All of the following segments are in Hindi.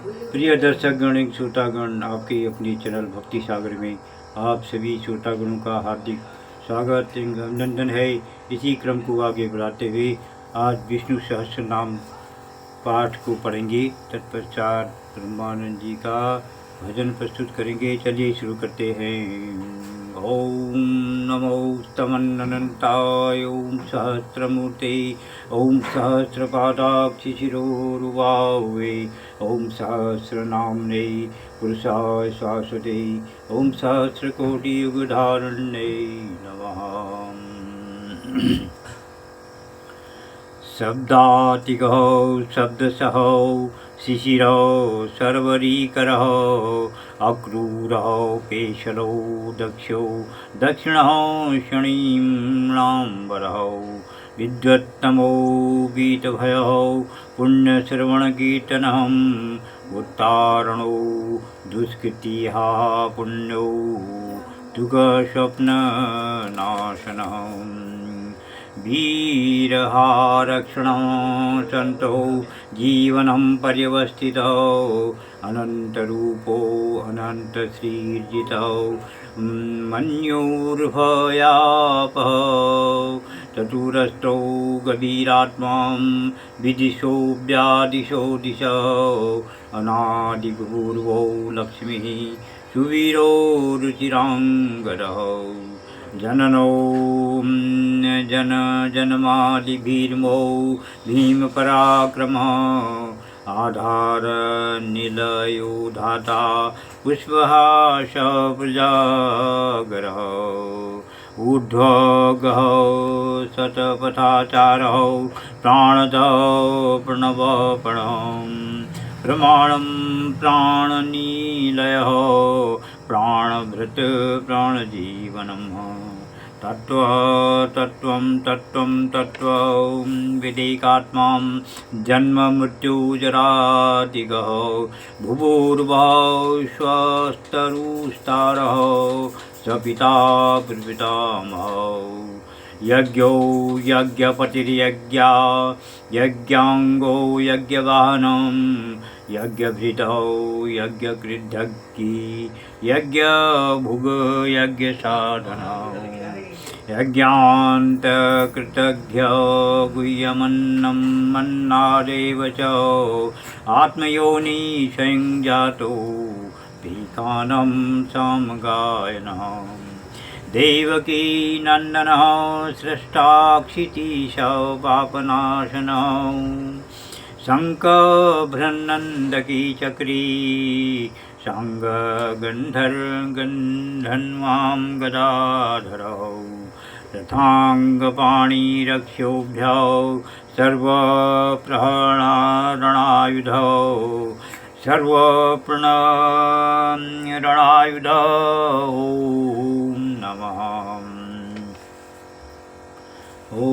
प्रिय दर्शक गण श्रोतागण, आपके अपने चैनल भक्ति सागर में आप सभी श्रोतागणों का हार्दिक स्वागत एवं अभिनंदन है। इसी क्रम को आगे बढ़ाते हुए आज विष्णु सहस्त्र नाम पाठ को पढ़ेंगे। तत्पश्चात ब्रह्मानंद जी का भजन प्रस्तुत करेंगे। चलिए शुरू करते हैं। ओम नमो स्तमन्नंताय ओम सहस्रमूर्ते ओम सहस्रपादाक्षि शिरोरुवावे ओम सहस्रनाम्ने पुरुषाय शाश्वते ओम सहस्रकोटि युगधारण्ये नमः। शब्दातिगौ शब्दसहौ शिशिरौ सर्वरीकरौ अक्रूरौ पेशलौ दक्षो दक्षिणौ शणीम्लाम्बरौ विद्वत्तमो गीतभयौ पुण्यश्रवणकीर्तनम् उत्तारणो दुष्कृतिः पुण्यो दुःखस्वप्ननाशनम् वीरहारक्षणं सन्तो जीवनं पर्यवस्थितौ अनन्तरूपो अनन्तश्रीर्जितौ मन्योर्भयापहौ चतुरस्रौ गभीरात्मां विदिशो व्यादिशो दिशौ अनादिपूर्वो लक्ष्मीः सुवीरो रुचिराङ्गदौ जननो जन जन्मादिभीर्मो भीमपराक्रमः आधार निलयो धाता पुष्पः स प्रजागरः ऊर्ध्वगः शतपथाचारः प्राणदः प्रणवपणं प्रमाणं प्राणनीलयः प्राणभृत प्राणजीवनम् तत्त्वं विदेकात्मां जन्म मृत्युजरादिगः भुवोर्भुवः स्वस्तरुस्तारः स पिता प्रपितामहौ यज्ञो यज्ञपतिर्यज्ञा यज्ञाङ्गो यज्ञवाहनं यज्ञभृतौ यज्ञकृद्धज्ञी यज्ञभुग यज्ञसाधनौ यज्ञान्तकृतज्ञ गुह्यमन्नं मन्नादेव च आत्मयोनि संजातो पीकानं समगायनम् देवकी नन्दनः सृष्टाक्षितीश पापनाशनौ शङ्खभृन्नन्दकी चक्री साङ्गगन्धर्गन्धन्वां गदाधरौ रथाङ्गपाणिरक्षोभ्यौ सर्वप्रहरणायुधौ सर्वप्रणरणायुधौ नमः ॐ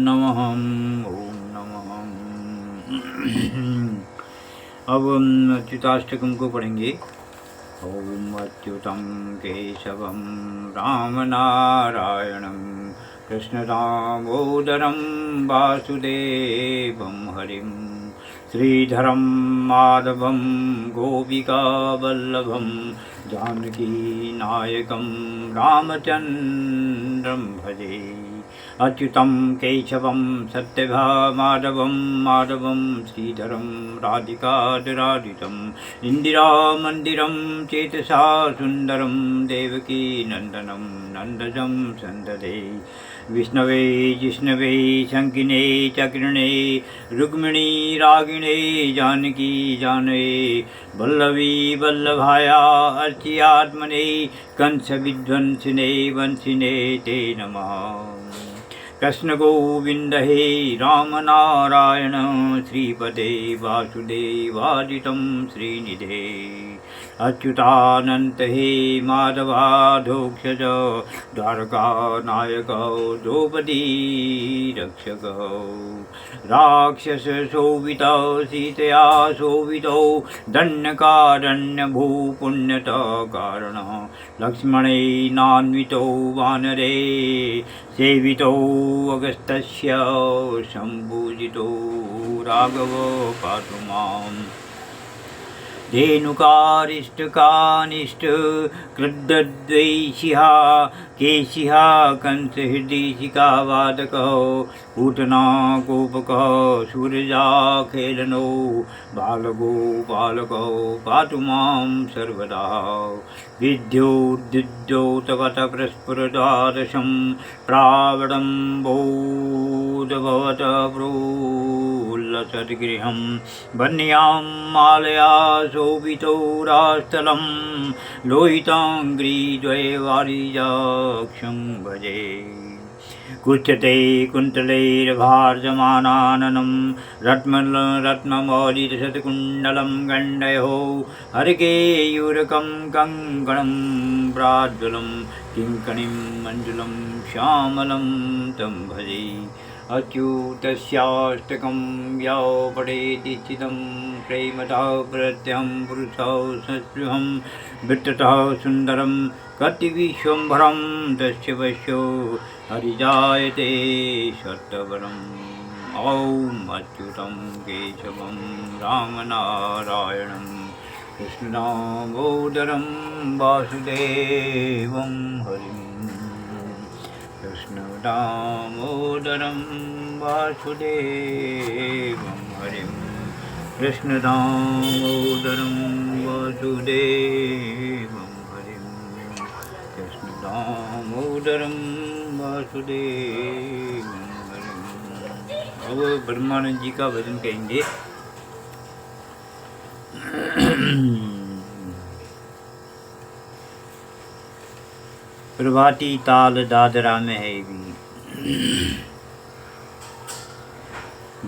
नमः ॐ नमः। अब अच्युताष्टकम को पढ़ेंगे। ओम अच्युतं केशवं रामनारायणं कृष्णदामोदरं वासुदेवं हरिं श्रीधरं माधवं गोपिकावल्लभं जानकीनायकं रामचन्द्रं भजे। अच्युतं केशवं सत्यभामाधवं माधवं श्रीधरं राधिकाधिराधितम् इन्दिरामन्दिरं चेतसा सुन्दरं देवकी नन्दनं नन्दजं सन्ददे विष्णवे जिष्णवे शङ्किने चक्रिणे रुक्मिणी रागिणे जानकी जाने वल्लभी वल्लभाया अर्च्यात्मने कंसविध्वंसिने वंशिने ते नमः। कृष्ण गोविंद हे राम नारायण श्रीपदे वासुदेवादितं श्रीनिधे अच्युतानंत हे माधवाधोक्षज द्वारकानायक द्रौपदी रक्षक राक्षस शोभितौ सीतया शोभितौ दण्डकारण्यभू पुण्यत कारण लक्ष्मणेनान्वितो वानरे सेवितो अगस्त्यस्य सम्पूजितो राघवो पातु माम्। धेनुकारिष्टकानिष्ट कृद्दद्वैशिहा केशिहा कंसहृदिशिका वादकः पूतना गोपकः सूरजा खेलनो बालगो बालकौ पातु मां सर्वदा विद्योद्युद्योतवतप्रस्फुरद्वादशं प्रावडम्बोदभवत प्रोल्लसद्गृहं वन्यां मालया शोभितो रास्थलं लोहिताङ्घ्रिद्वयवारिजाक्षं भजे कुच्यते कुन्तलैर्भार्जमानाननं रत्नमौलितशतकुण्डलं गण्डयो हरकेयूरकं कङ्कणं प्राज्वलं किङ्कणीं मञ्जुलं श्यामलं तं भजे अच्युतस्याष्टकं यौ पठेति चिदं प्रेमतः प्रत्यहं पुरुषौ संस्पृहं वित्ततः सुन्दरं कतिविश्वम्भरं तस्य वश्यो हरिजायते सत्तवरम् ॐ अच्युतं केशवं रामनारायणं कृष्णदामोदरं वासुदेवं हरिं कृष्णदामोदरं वासुदेवं हरिं कृष्णदामोदरं वासुदेवं हरिं कृष्णदामोदरं वासुदेवं हरिं। अब ब्रह्मानंद जी का भजन कहेंगे। प्रभाती ताल दादरा में है भी।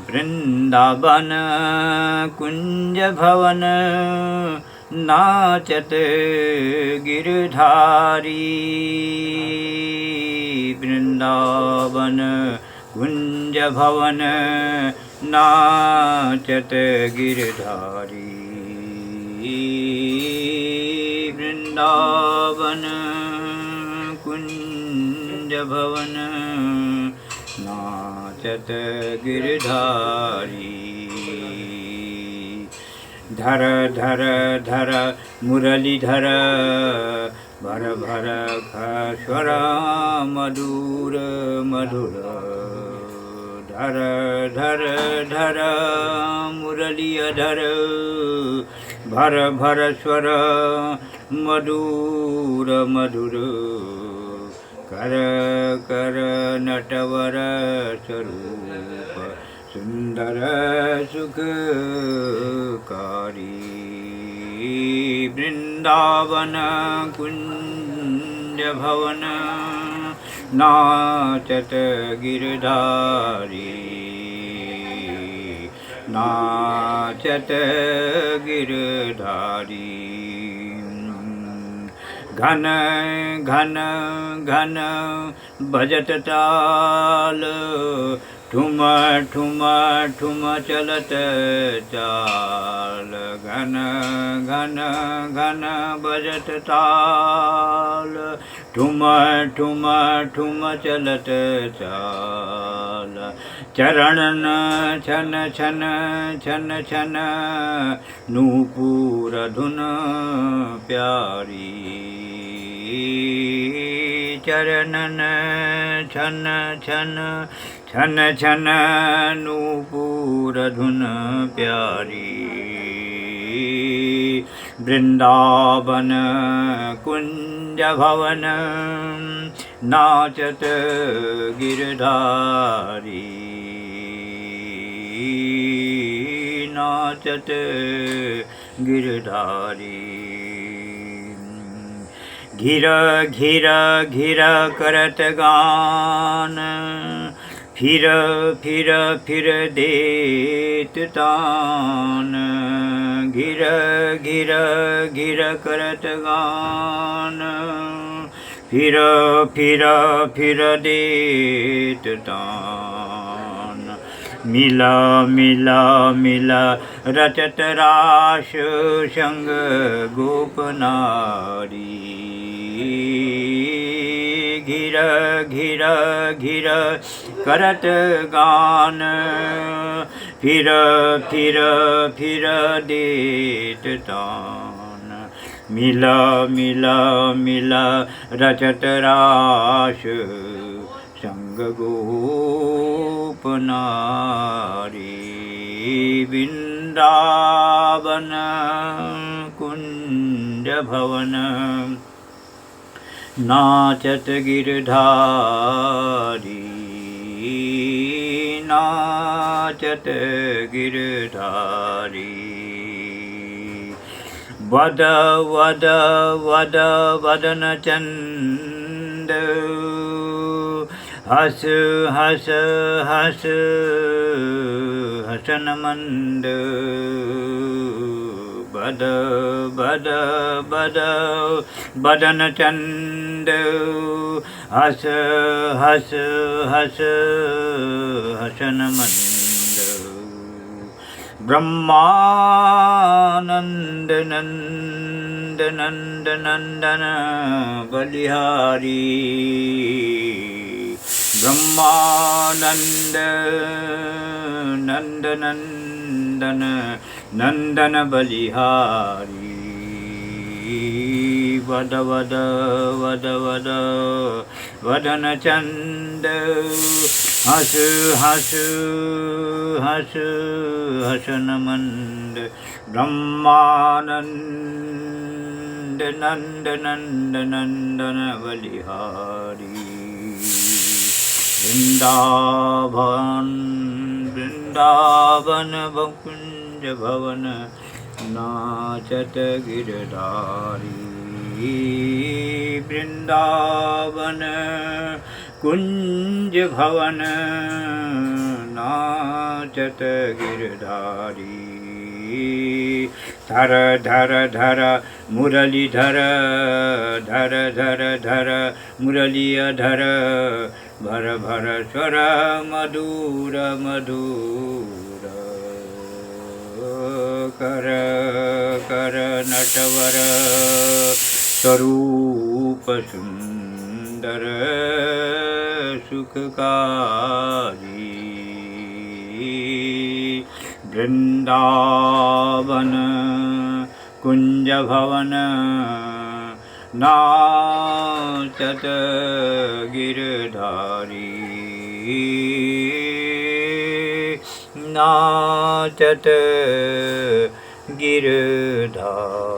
वृंदावन कुंज भवन नाचत गिरधारी वृंदावन कुंज भवन नाचत गिरधारी वृंदावन कुंज भवन नाचत गिरधारी धर धर धर मुरलीधर भर भर खस्वर मधुर मधुर धर धर धर मुरलीधर भर भर स्वर मधुर मधुर कर कर नटवर स्वरूप सुंदर सुखकारी वृंदावन कुंज भवन नाचत गिरधारी नाचत गिरधारी घन घन घन भजत ताल ठुम ठुम ठुम चलत चाल घन घन घन भजत ताल ठुम ठुम ठुम चलत चाल चरण छन छन छन छन नूपुर धुन प्यारी चरणन छन छन छन छन नूपुर धुन प्यारी वृंदावन कुंज भवन नाचत गिरधारी नाचत गिरधारी घिर घिर घिर करत गान फिर फिर फिर देत तान घिर घिर घिर करत गान फिर फिर फिर देत तान मिला मिला मिला रचत रास संग गोपनारी घिर घिर घिर करत गान फिर फिर फिर देत तान। मिला मिला मिला रचत रास संग गोप नारी। वृंदावन कुंज भवन नाचत गिरधारी। नाचत गिरधारी। वद वद वद वदन चंद हस हस हस हसन मंद। बद बद बद बदन चंद हस हस हस हसन मंद। ब्रह्मानंद नंद नंद नंदन बलिहारी। ब्रह्मानंद नंद नंदन नंदन बलिहारी। वद वद वद वद वदन चंद हस हस हस हसन मंद। ब्रह्मानंद नंद नंद नंदन बलिहारी। वृंदावन वृंदावन कुंज भवन नाचत गिरधारी। वृंदावन कुंज भवन नाचत गिरधारी। धर धर धर मुरली धर धर धर धर मुरली धर। भर भर स्वर मधुर मधुर। कर कर नटवर स्वरूप सुंदर सुखकारी। वृंदावन कुंज भवन नाचत गिरधारी। नाचत गिरधारी।